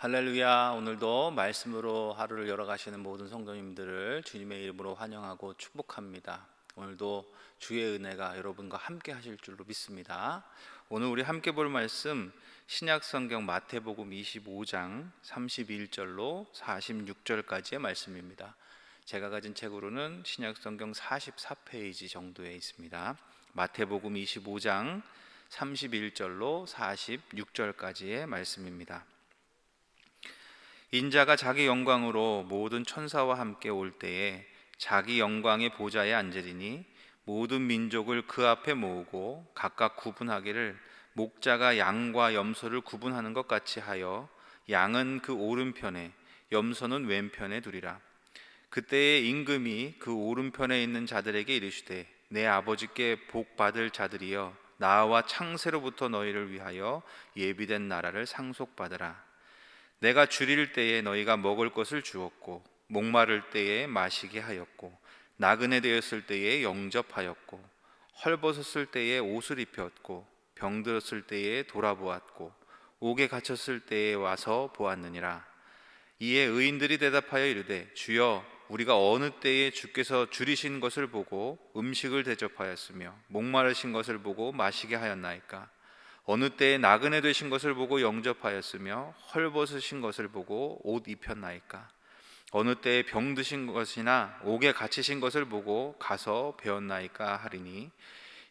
할렐루야. 오늘도 말씀으로 하루를 열어가시는 모든 성도님들을 주님의 이름으로 환영하고 축복합니다. 오늘도 주의 은혜가 여러분과 함께 하실 줄로 믿습니다. 오늘 우리 함께 볼 말씀 신약성경 마태복음 25장 31절로 46절까지의 말씀입니다. 제가 가진 책으로는 신약성경 44페이지 정도에 있습니다. 마태복음 25장 31절로 46절까지의 말씀입니다. 인자가 자기 영광으로 모든 천사와 함께 올 때에 자기 영광의 보좌에 앉으리니 모든 민족을 그 앞에 모으고 각각 구분하기를 목자가 양과 염소를 구분하는 것 같이 하여 양은 그 오른편에 염소는 왼편에 두리라. 그때에 임금이 그 오른편에 있는 자들에게 이르시되 내 아버지께 복 받을 자들이여 나와 창세로부터 너희를 위하여 예비된 나라를 상속받으라. 내가 줄일 때에 너희가 먹을 것을 주었고 목마를 때에 마시게 하였고 나그네 되었을 때에 영접하였고 헐벗었을 때에 옷을 입혔고 병들었을 때에 돌아보았고 옥에 갇혔을 때에 와서 보았느니라. 이에 의인들이 대답하여 이르되 주여 우리가 어느 때에 주께서 줄이신 것을 보고 음식을 대접하였으며 목마르신 것을 보고 마시게 하였나이까? 어느 때에 나그네 되신 것을 보고 영접하였으며 헐벗으신 것을 보고 옷 입혔나이까? 어느 때에 병드신 것이나 옥에 갇히신 것을 보고 가서 배웠나이까 하리니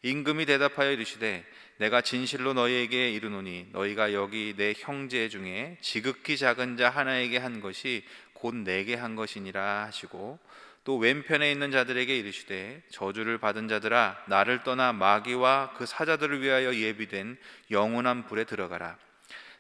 임금이 대답하여 이르시되 내가 진실로 너희에게 이르노니 너희가 여기 내 형제 중에 지극히 작은 자 하나에게 한 것이 곧 내게 한 것이니라 하시고 또 왼편에 있는 자들에게 이르시되 저주를 받은 자들아 나를 떠나 마귀와 그 사자들을 위하여 예비된 영원한 불에 들어가라.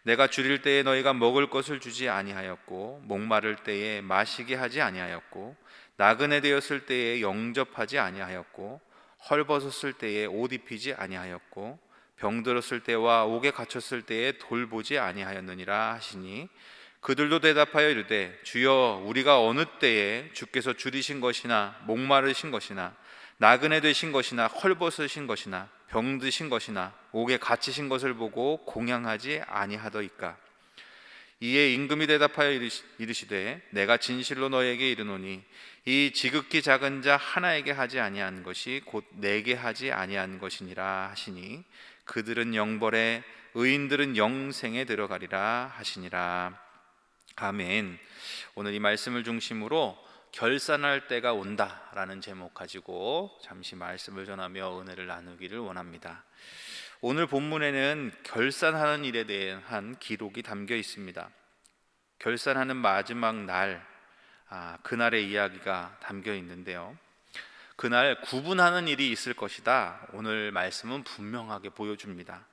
내가 줄일 때에 너희가 먹을 것을 주지 아니하였고 목마를 때에 마시게 하지 아니하였고 나그네 되었을 때에 영접하지 아니하였고 헐벗었을 때에 옷 입히지 아니하였고 병들었을 때와 옥에 갇혔을 때에 돌보지 아니하였느니라 하시니 그들도 대답하여 이르되 주여 우리가 어느 때에 주께서 줄이신 것이나 목마르신 것이나 나그네 되신 것이나 헐벗으신 것이나 병드신 것이나 옥에 갇히신 것을 보고 공양하지 아니하더이까? 이에 임금이 대답하여 이르시되 내가 진실로 너에게 이르노니 이 지극히 작은 자 하나에게 하지 아니한 것이 곧 내게 하지 아니한 것이니라 하시니 그들은 영벌에 의인들은 영생에 들어가리라 하시니라. 아멘. 오늘 이 말씀을 중심으로 결산할 때가 온다라는 제목 가지고 잠시 말씀을 전하며 은혜를 나누기를 원합니다. 오늘 본문에는 결산하는 일에 대한 기록이 담겨 있습니다. 결산하는 마지막 날, 그날의 이야기가 담겨 있는데요. 그날 구분하는 일이 있을 것이다. 오늘 말씀은 분명하게 보여줍니다.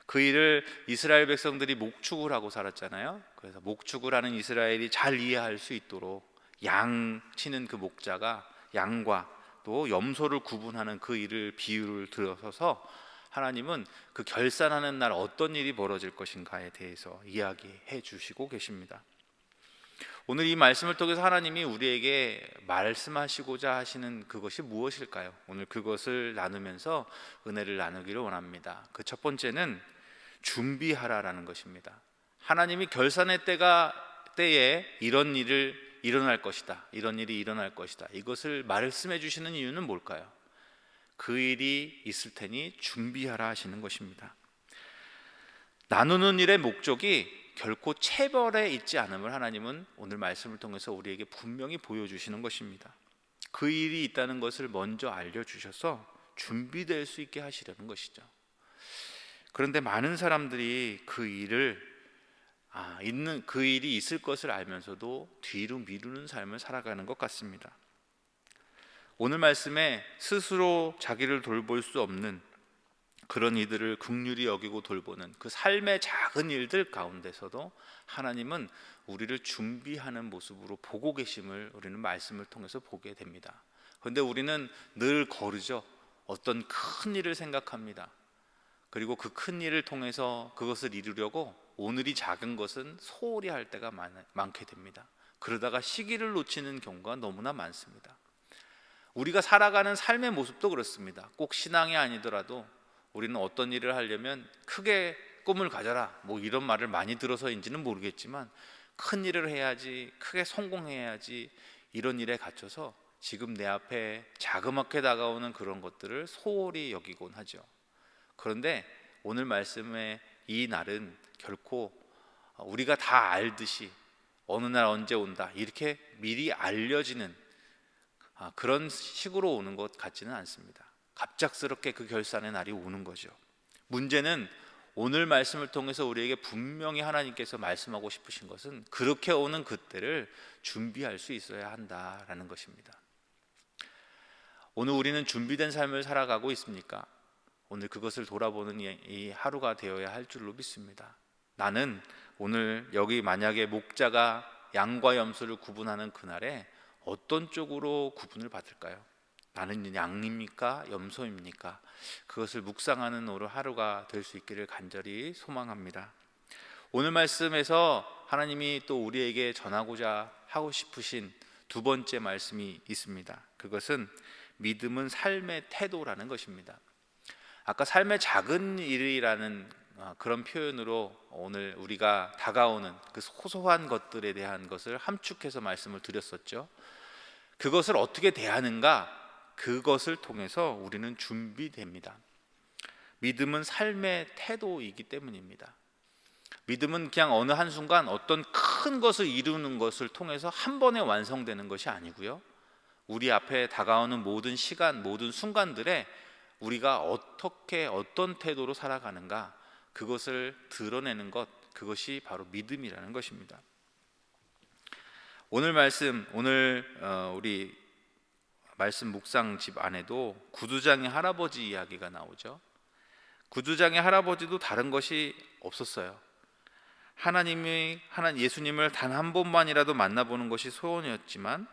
그 일을 이스라엘 백성들이 목축을 하고 살았잖아요. 그래서 목축을 하는 이스라엘이 잘 이해할 수 있도록 양 치는 그 목자가 양과 또 염소를 구분하는 그 일을 비유를 들어서서 하나님은 그 결산하는 날 어떤 일이 벌어질 것인가에 대해서 이야기해 주시고 계십니다. 오늘 이 말씀을 통해서 하나님이 우리에게 말씀하시고자 하시는 그것이 무엇일까요? 오늘 그것을 나누면서 은혜를 나누기를 원합니다. 그 첫 번째는 준비하라라는 것입니다. 하나님이 결산의 때에 이런 일을 일어날 것이다, 이런 일이 일어날 것이다, 이것을 말씀해 주시는 이유는 뭘까요? 그 일이 있을 테니 준비하라 하시는 것입니다. 나누는 일의 목적이 결코 체벌에 있지 않음을 하나님은 오늘 말씀을 통해서 우리에게 분명히 보여주시는 것입니다. 그 일이 있다는 것을 먼저 알려주셔서 준비될 수 있게 하시려는 것이죠. 그런데 많은 사람들이 그 일이 있을 것을 알면서도 뒤로 미루는 삶을 살아가는 것 같습니다. 오늘 말씀에 스스로 자기를 돌볼 수 없는 그런 이들을 긍휼히 여기고 돌보는 그 삶의 작은 일들 가운데서도 하나님은 우리를 준비하는 모습으로 보고 계심을 우리는 말씀을 통해서 보게 됩니다. 그런데 우리는 늘 거르죠. 어떤 큰 일을 생각합니다. 그리고 그 큰 일을 통해서 그것을 이루려고 오늘이 작은 것은 소홀히 할 때가 많게 됩니다. 그러다가 시기를 놓치는 경우가 너무나 많습니다. 우리가 살아가는 삶의 모습도 그렇습니다. 꼭 신앙이 아니더라도 우리는 어떤 일을 하려면 크게 꿈을 가져라, 뭐 이런 말을 많이 들어서인지는 모르겠지만 큰 일을 해야지, 크게 성공해야지, 이런 일에 갇혀서 지금 내 앞에 자그맣게 다가오는 그런 것들을 소홀히 여기곤 하죠. 그런데 오늘 말씀의 이 날은 결코 우리가 다 알듯이 어느 날 언제 온다 이렇게 미리 알려지는 그런 식으로 오는 것 같지는 않습니다. 갑작스럽게 그 결산의 날이 오는 거죠. 문제는 오늘 말씀을 통해서 우리에게 분명히 하나님께서 말씀하고 싶으신 것은 그렇게 오는 그때를 준비할 수 있어야 한다라는 것입니다. 오늘 우리는 준비된 삶을 살아가고 있습니까? 오늘 그것을 돌아보는 이 하루가 되어야 할 줄로 믿습니다. 나는 오늘 여기 만약에 목자가 양과 염소를 구분하는 그날에 어떤 쪽으로 구분을 받을까요? 나는 양입니까? 염소입니까? 그것을 묵상하는 오늘 하루가 될 수 있기를 간절히 소망합니다. 오늘 말씀에서 하나님이 또 우리에게 전하고자 하고 싶으신 두 번째 말씀이 있습니다. 그것은 믿음은 삶의 태도라는 것입니다. 아까 삶의 작은 일이라는 그런 표현으로 오늘 우리가 다가오는 그 소소한 것들에 대한 것을 함축해서 말씀을 드렸었죠. 그것을 어떻게 대하는가? 그것을 통해서 우리는 준비됩니다. 믿음은 삶의 태도이기 때문입니다. 믿음은 그냥 어느 한순간 어떤 큰 것을 이루는 것을 통해서 한 번에 완성되는 것이 아니고요, 우리 앞에 다가오는 모든 시간, 모든 순간들에 우리가 어떻게 어떤 태도로 살아가는가, 그것을 드러내는 것, 그것이 바로 믿음이라는 것입니다. 오늘 말씀, 우리 말씀 묵상집 안에도 구두장의 할아버지 이야기가 나오죠. 구두장의 할아버지도 다른 것이 없었어요. 예수님을 단 한 번만이라도 만나보는 것이 소원이었지만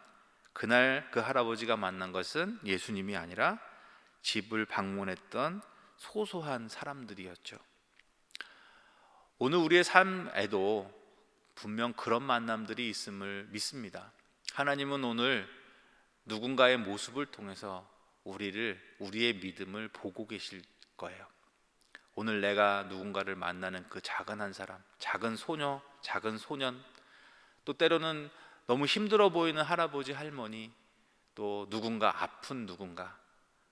그날 그 할아버지가 만난 것은 예수님이 아니라 집을 방문했던 소소한 사람들이었죠. 오늘 우리의 삶에도 분명 그런 만남들이 있음을 믿습니다. 하나님은 오늘 누군가의 모습을 통해서 우리의 믿음을 보고 계실 거예요. 오늘 내가 누군가를 만나는 그 작은 한 사람, 작은 소녀, 작은 소년, 또 때로는 너무 힘들어 보이는 할아버지, 할머니, 또 누군가 아픈 누군가,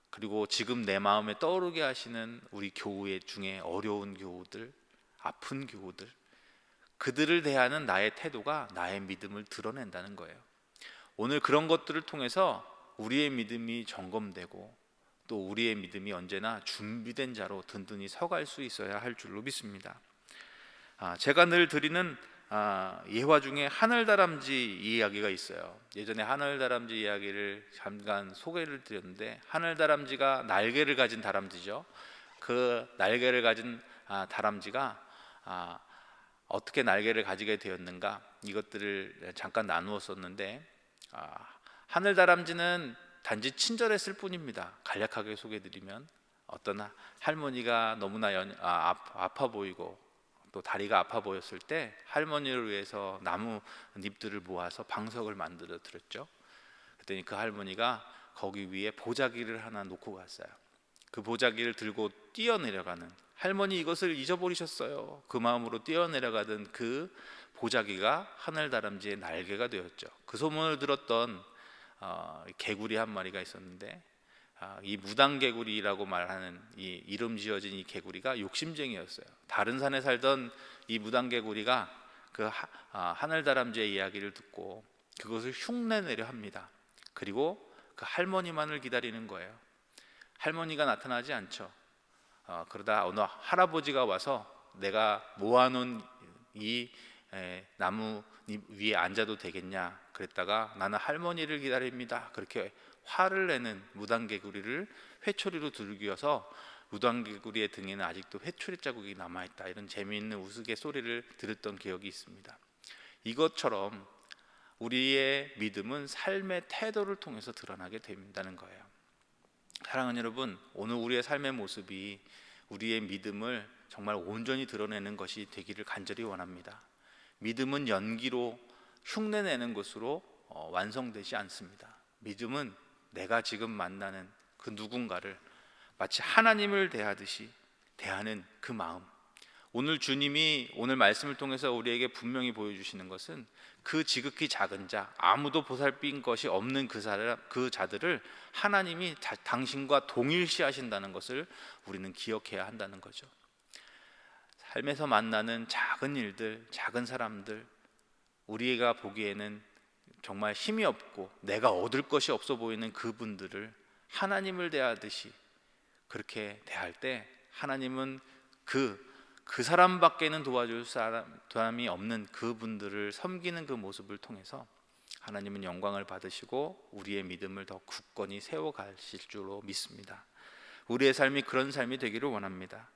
그리고 지금 내 마음에 떠오르게 하시는 우리 교회 중에 어려운 교우들, 아픈 교우들, 그들을 대하는 나의 태도가 나의 믿음을 드러낸다는 거예요. 오늘 그런 것들을 통해서 우리의 믿음이 점검되고 또 우리의 믿음이 언제나 준비된 자로 든든히 서갈 수 있어야 할 줄로 믿습니다. 제가 늘 드리는 예화 중에 하늘다람쥐 이야기가 있어요. 예전에 하늘다람쥐 이야기를 잠깐 소개를 드렸는데, 하늘다람쥐가 날개를 가진 다람쥐죠. 그 날개를 가진 다람쥐가 어떻게 날개를 가지게 되었는가, 이것들을 잠깐 나누었었는데, 하늘다람쥐는 단지 친절했을 뿐입니다. 간략하게 소개드리면, 어떤 할머니가 너무나 아파 보이고 또 다리가 아파 보였을 때 할머니를 위해서 나무 잎들을 모아서 방석을 만들어 드렸죠. 그랬더니 그 할머니가 거기 위에 보자기를 하나 놓고 갔어요. 그 보자기를 들고 뛰어내려가는, 할머니 이것을 잊어버리셨어요, 그 마음으로 뛰어내려가던 그 보자기가 하늘다람쥐의 날개가 되었죠. 그 소문을 들었던 개구리 한 마리가 있었는데, 이 무당개구리라고 말하는 이 이름 지어진 이 개구리가 욕심쟁이였어요. 다른 산에 살던 이 무당개구리가 그 하늘다람쥐의 이야기를 듣고 그것을 흉내내려 합니다. 그리고 그 할머니만을 기다리는 거예요. 할머니가 나타나지 않죠. 그러다 어느 할아버지가 와서 내가 모아놓은 이 나무 위에 앉아도 되겠냐 그랬다가, 나는 할머니를 기다립니다, 그렇게 화를 내는 무당개구리를 회초리로 들기어서 무당개구리의 등에는 아직도 회초리 자국이 남아있다, 이런 재미있는 우스갯소리를 들었던 기억이 있습니다. 이것처럼 우리의 믿음은 삶의 태도를 통해서 드러나게 된다는 거예요. 사랑하는 여러분, 오늘 우리의 삶의 모습이 우리의 믿음을 정말 온전히 드러내는 것이 되기를 간절히 원합니다. 믿음은 연기로 흉내내는 것으로 완성되지 않습니다. 믿음은 내가 지금 만나는 그 누군가를 마치 하나님을 대하듯이 대하는 그 마음, 오늘 주님이 오늘 말씀을 통해서 우리에게 분명히 보여주시는 것은 그 지극히 작은 자, 아무도 보살핀 것이 없는 그 자들을 하나님이 당신과 동일시하신다는 것을 우리는 기억해야 한다는 거죠. 삶에서 만나는 작은 일들, 작은 사람들, 우리가 보기에는 정말 힘이 없고 내가 얻을 것이 없어 보이는 그분들을 하나님을 대하듯이 그렇게 대할 때 하나님은 그 사람밖에는 도와줄 사람이 없는 그분들을 섬기는 그 모습을 통해서 하나님은 영광을 받으시고 우리의 믿음을 더 굳건히 세워가실 줄로 믿습니다. 우리의 삶이 그런 삶이 되기를 원합니다.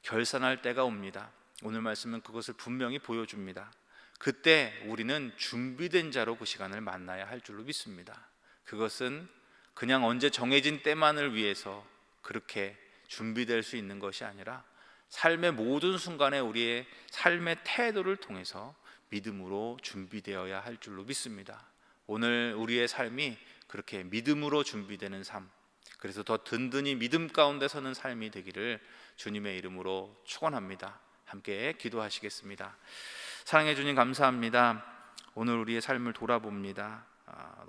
결산할 때가 옵니다. 오늘 말씀은 그것을 분명히 보여줍니다. 그때 우리는 준비된 자로 그 시간을 만나야 할 줄로 믿습니다. 그것은 그냥 언제 정해진 때만을 위해서 그렇게 준비될 수 있는 것이 아니라 삶의 모든 순간에 우리의 삶의 태도를 통해서 믿음으로 준비되어야 할 줄로 믿습니다. 오늘 우리의 삶이 그렇게 믿음으로 준비되는 삶, 그래서 더 든든히 믿음 가운데 서는 삶이 되기를 주님의 이름으로 축원합니다. 함께 기도하시겠습니다. 사랑해 주님 감사합니다. 오늘 우리의 삶을 돌아봅니다.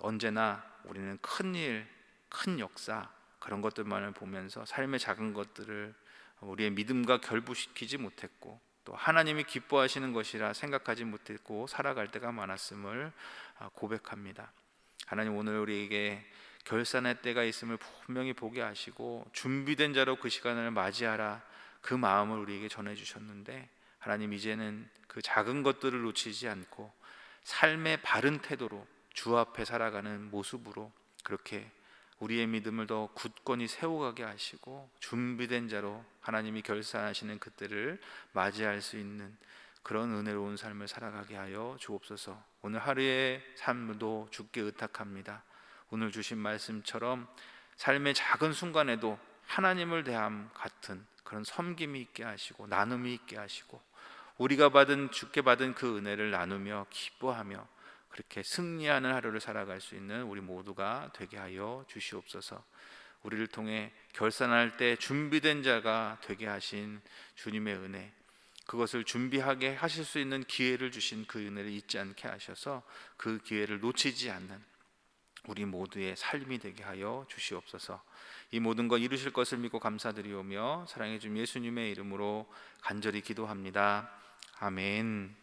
언제나 우리는 큰 일, 큰 역사 그런 것들만을 보면서 삶의 작은 것들을 우리의 믿음과 결부시키지 못했고 또 하나님이 기뻐하시는 것이라 생각하지 못했고 살아갈 때가 많았음을 고백합니다. 하나님, 오늘 우리에게 결산의 때가 있음을 분명히 보게 하시고 준비된 자로 그 시간을 맞이하라, 그 마음을 우리에게 전해주셨는데 하나님, 이제는 그 작은 것들을 놓치지 않고 삶의 바른 태도로 주 앞에 살아가는 모습으로 그렇게 우리의 믿음을 더 굳건히 세워가게 하시고 준비된 자로 하나님이 결산하시는 그때를 맞이할 수 있는 그런 은혜로운 삶을 살아가게 하여 주옵소서. 오늘 하루의 삶도 주께 의탁합니다. 오늘 주신 말씀처럼 삶의 작은 순간에도 하나님을 대함 같은 그런 섬김이 있게 하시고 나눔이 있게 하시고 우리가 주께 받은 그 은혜를 나누며 기뻐하며 그렇게 승리하는 하루를 살아갈 수 있는 우리 모두가 되게 하여 주시옵소서. 우리를 통해 결산할 때 준비된 자가 되게 하신 주님의 은혜, 그것을 준비하게 하실 수 있는 기회를 주신 그 은혜를 잊지 않게 하셔서 그 기회를 놓치지 않는 우리 모두의 삶이 되게 하여 주시옵소서. 이 모든 것 이루실 것을 믿고 감사드리오며 사랑해 주님 예수님의 이름으로 간절히 기도합니다. 아멘.